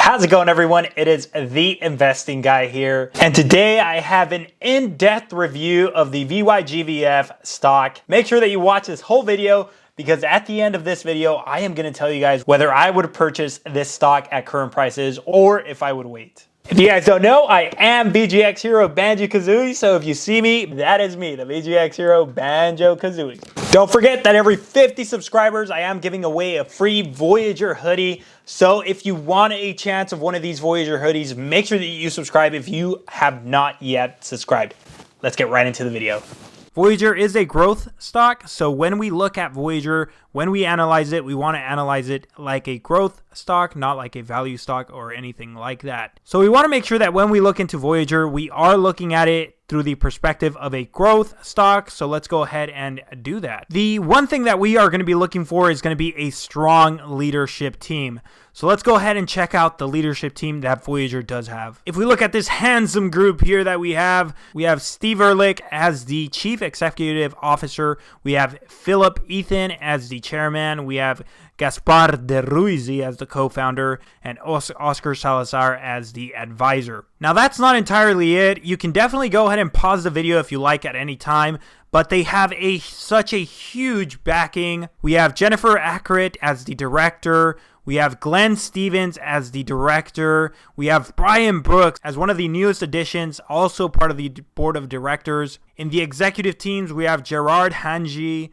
How's it going, everyone? It is the investing guy here, and today I have an in-depth review of the VYGVF stock. Make sure that you watch this whole video because at the end of this video I am going to tell you guys whether I would purchase this stock at current prices or if I would wait. If you guys don't know, I am VGX Hero Banjo-Kazooie, so if you see me, that is me, the VGX Hero Banjo-Kazooie. Don't forget that every 50 subscribers, I am giving away a free Voyager hoodie. So if you want a chance of one of these Voyager hoodies, make sure that you subscribe if you have not yet subscribed. Let's get right into the video. Voyager is a growth stock, so when we look at Voyager, when we analyze it, we want to analyze it like a growth stock, not like a value stock or anything like that. So we want to make sure that when we look into Voyager, we are looking at it through the perspective of a growth stock. So let's go ahead and do that. The one thing that we are going to be looking for is going to be a strong leadership team. So let's go ahead and check out the leadership team that Voyager does have. If we look at this handsome group here that we have Steve Ehrlich as the Chief Executive Officer. We have Philip Ethan as the Chairman. We have Gaspar de Ruizi as the co-founder, and Oscar Salazar as the advisor. Now that's not entirely it. You can definitely go ahead and pause the video if you like at any time, but they have such a huge backing. We have Jennifer Ackert as the director. We have Glenn Stevens as the director. We have Brian Brooks as one of the newest additions, also part of the board of directors. In the executive teams, we have Gerard Hanji.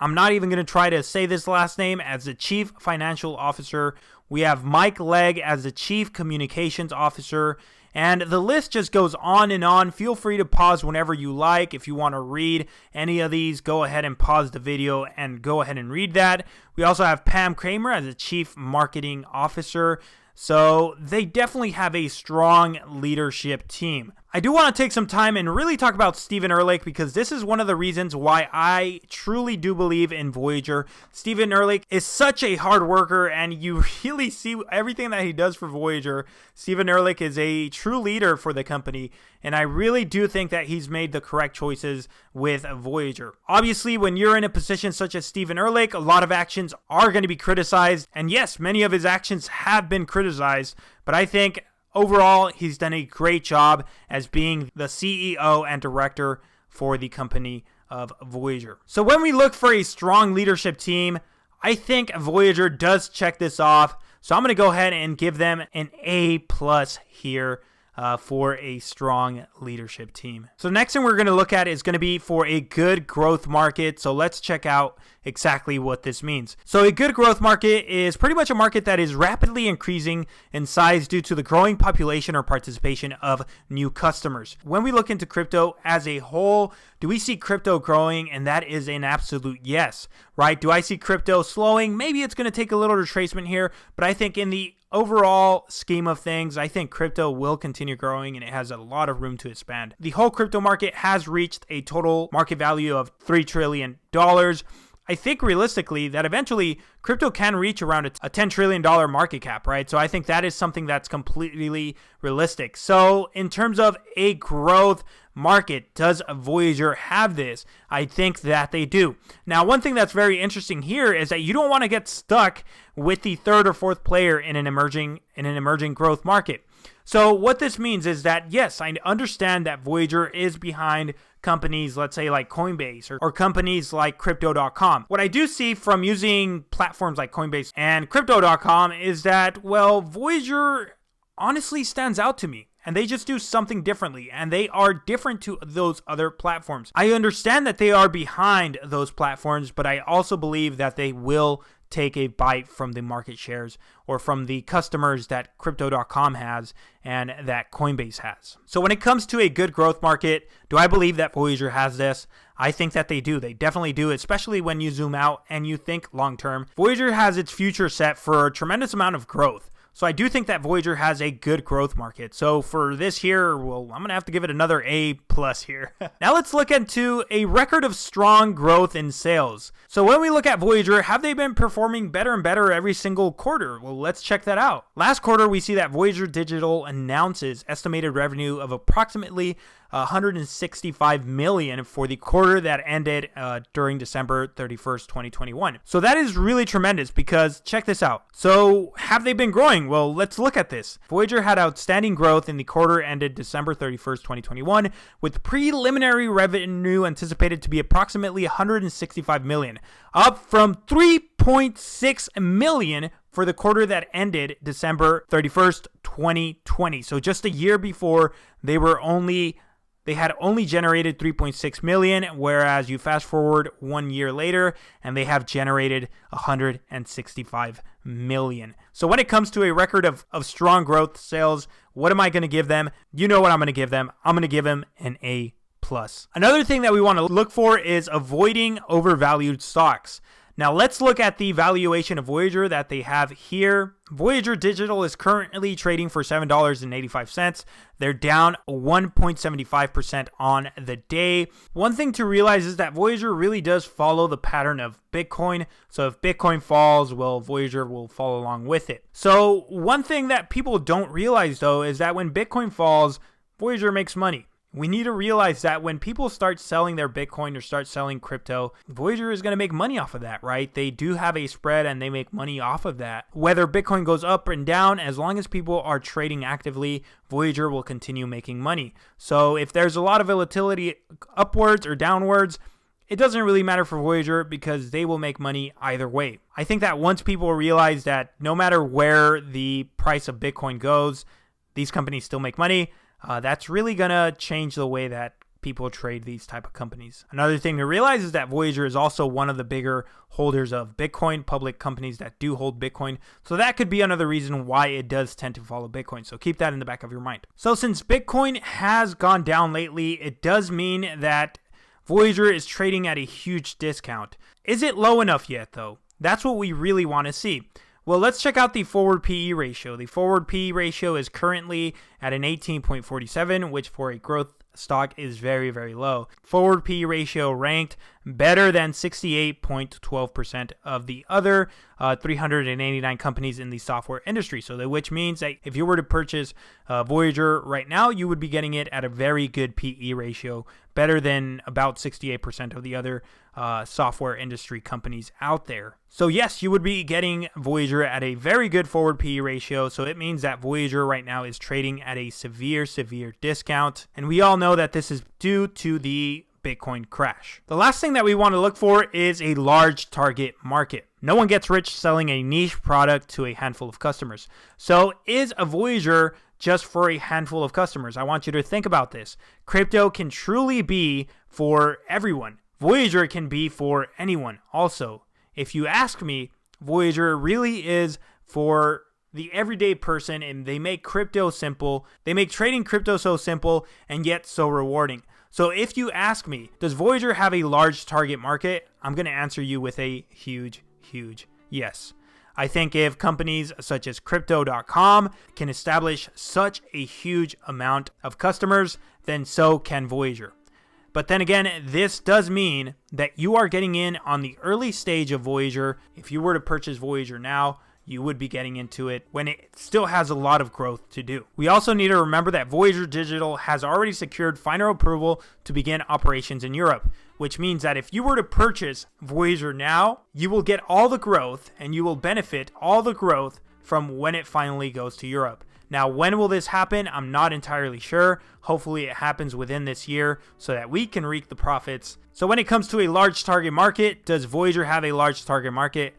I'm not even going to try to say this last name, as the Chief Financial Officer. We have Mike Legg as the Chief Communications Officer. And the list just goes on and on. Feel free to pause whenever you like. If you want to read any of these, go ahead and pause the video and go ahead and read that. We also have Pam Kramer as the Chief Marketing Officer. So they definitely have a strong leadership team. I do want to take some time and really talk about Steven Ehrlich, because this is one of the reasons why I truly do believe in Voyager. Steven Ehrlich is such a hard worker, and you really see everything that he does for Voyager. Steven Ehrlich is a true leader for the company, and I really do think that he's made the correct choices with Voyager. Obviously, when you're in a position such as Steven Ehrlich, a lot of actions are going to be criticized, and yes, many of his actions have been criticized, but I think overall, he's done a great job as being the CEO and director for the company of Voyager. So when we look for a strong leadership team, I think Voyager does check this off. So I'm going to go ahead and give them an A+ here for a strong leadership team. So next thing we're going to look at is going to be for a good growth market. So let's check out exactly what this means. So a good growth market is pretty much a market that is rapidly increasing in size due to the growing population or participation of new customers. When we look into crypto as a whole, do we see crypto growing? And that is an absolute yes, right? Do I see crypto slowing? Maybe it's going to take a little retracement here, but I think in the overall scheme of things, I think crypto will continue growing and it has a lot of room to expand. The whole crypto market has reached a total market value of $3 trillion. I think realistically that eventually crypto can reach around a $10 trillion market cap, right? So I think that is something that's completely realistic. So in terms of a growth market, does Voyager have this? I think that they do. Now, one thing that's very interesting here is that you don't want to get stuck with the third or fourth player in an emerging growth market. So what this means is that, yes, I understand that Voyager is behind companies, let's say like Coinbase or companies like Crypto.com. What I do see from using platforms like Coinbase and Crypto.com is that, well, Voyager honestly stands out to me. And they just do something differently, and they are different to those other platforms. I understand that they are behind those platforms, but I also believe that they will take a bite from the market shares or from the customers that Crypto.com has and that Coinbase has. So when it comes to a good growth market, do I believe that Voyager has this? I think that they do. They definitely do, especially when you zoom out and you think long term. Voyager has its future set for a tremendous amount of growth. So I do think that Voyager has a good growth market. So for this here, well, I'm going to have to give it another A+ here. Now let's look into a record of strong growth in sales. So when we look at Voyager, have they been performing better and better every single quarter? Well, let's check that out. Last quarter, we see that Voyager Digital announces estimated revenue of approximately $165 million for the quarter that ended during December 31st, 2021. So that is really tremendous because check this out. So have they been growing? Well, let's look at this. Voyager had outstanding growth in the quarter ended December 31st, 2021, with preliminary revenue anticipated to be approximately $165 million, up from $3.6 million for the quarter that ended December 31st, 2020. So just a year before, they had only generated 3.6 million, whereas you fast forward 1 year later and they have generated 165 million. So when it comes to a record of strong growth sales, what am I going to give them? You know what I'm going to give them. I'm going to give them an A+. Another thing that we want to look for is avoiding overvalued stocks. Now let's look at the valuation of Voyager that they have here. Voyager Digital is currently trading for $7.85. They're down 1.75% on the day. One thing to realize is that Voyager really does follow the pattern of Bitcoin. So if Bitcoin falls, well, Voyager will fall along with it. So one thing that people don't realize though is that when Bitcoin falls, Voyager makes money. We need to realize that when people start selling their Bitcoin or start selling crypto, Voyager is going to make money off of that, right? They do have a spread and they make money off of that. Whether Bitcoin goes up and down, as long as people are trading actively, Voyager will continue making money. So if there's a lot of volatility upwards or downwards, it doesn't really matter for Voyager because they will make money either way. I think that once people realize that no matter where the price of Bitcoin goes, these companies still make money, that's really going to change the way that people trade these type of companies. Another thing to realize is that Voyager is also one of the bigger holders of Bitcoin, public companies that do hold Bitcoin. So that could be another reason why it does tend to follow Bitcoin. So keep that in the back of your mind. So since Bitcoin has gone down lately, it does mean that Voyager is trading at a huge discount. Is it low enough yet though? That's what we really want to see. Well, let's check out the forward PE ratio. The forward PE ratio is currently at an 18.47, which for a growth stock is very, very low. Forward PE ratio ranked better than 68.12% of the other 389 companies in the software industry. So which means that if you were to purchase Voyager right now, you would be getting it at a very good PE ratio, better than about 68% of the other software industry companies out there. So yes, you would be getting Voyager at a very good forward PE ratio. So it means that Voyager right now is trading at a severe discount. And we all know that this is due to the Bitcoin crash. The last thing that we want to look for is a large target market. No one gets rich selling a niche product to a handful of customers. So is a Voyager just for a handful of customers? I want you to think about this. Crypto can truly be for everyone. Voyager can be for anyone also. If you ask me, Voyager really is for the everyday person, and they make crypto simple. They make trading crypto so simple and yet so rewarding. So if you ask me, does Voyager have a large target market? I'm going to answer you with a huge yes. I think if companies such as Crypto.com can establish such a huge amount of customers, then so can Voyager. But then again, this does mean that you are getting in on the early stage of Voyager. If you were to purchase Voyager now, you would be getting into it when it still has a lot of growth to do. We also need to remember that Voyager Digital has already secured final approval to begin operations in Europe, which means that if you were to purchase Voyager now, you will get all the growth and you will benefit all the growth from when it finally goes to Europe. Now, when will this happen? I'm not entirely sure. Hopefully it happens within this year so that we can reap the profits. So when it comes to a large target market, does Voyager have a large target market?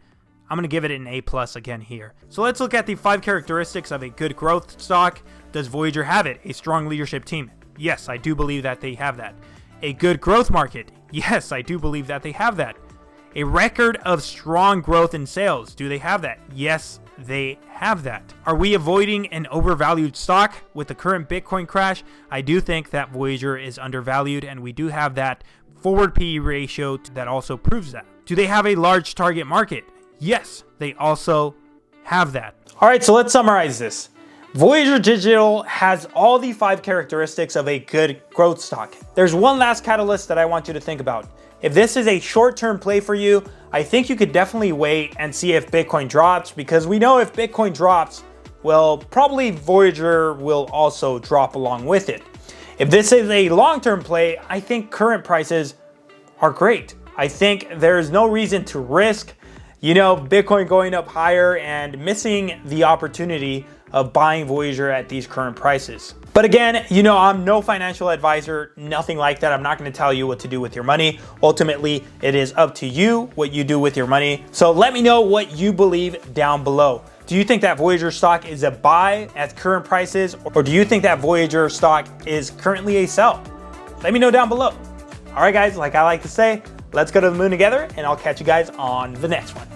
I'm going to give it an A+ again here. So let's look at the 5 characteristics of a good growth stock. Does Voyager have it? A strong leadership team? Yes, I do believe that they have that. A good growth market? Yes, I do believe that they have that. A record of strong growth in sales? Do they have that? Yes, they have that. Are we avoiding an overvalued stock with the current Bitcoin crash? I do think that Voyager is undervalued, and we do have that forward PE ratio that also proves that. Do they have a large target market? Yes, they also have that. All right, so let's summarize this. Voyager Digital has all the 5 characteristics of a good growth stock. There's one last catalyst that I want you to think about. If this is a short-term play for you, I think you could definitely wait and see if Bitcoin drops, because we know if Bitcoin drops, well, probably Voyager will also drop along with it. If this is a long-term play, I think current prices are great. I think there's no reason to risk, Bitcoin going up higher and missing the opportunity of buying Voyager at these current prices. But again, I'm no financial advisor, nothing like that. I'm not going to tell you what to do with your money. Ultimately, it is up to you what you do with your money. So let me know what you believe down below. Do you think that Voyager stock is a buy at current prices, or do you think that Voyager stock is currently a sell? Let me know down below. All right, guys, like I like to say, let's go to the moon together, and I'll catch you guys on the next one.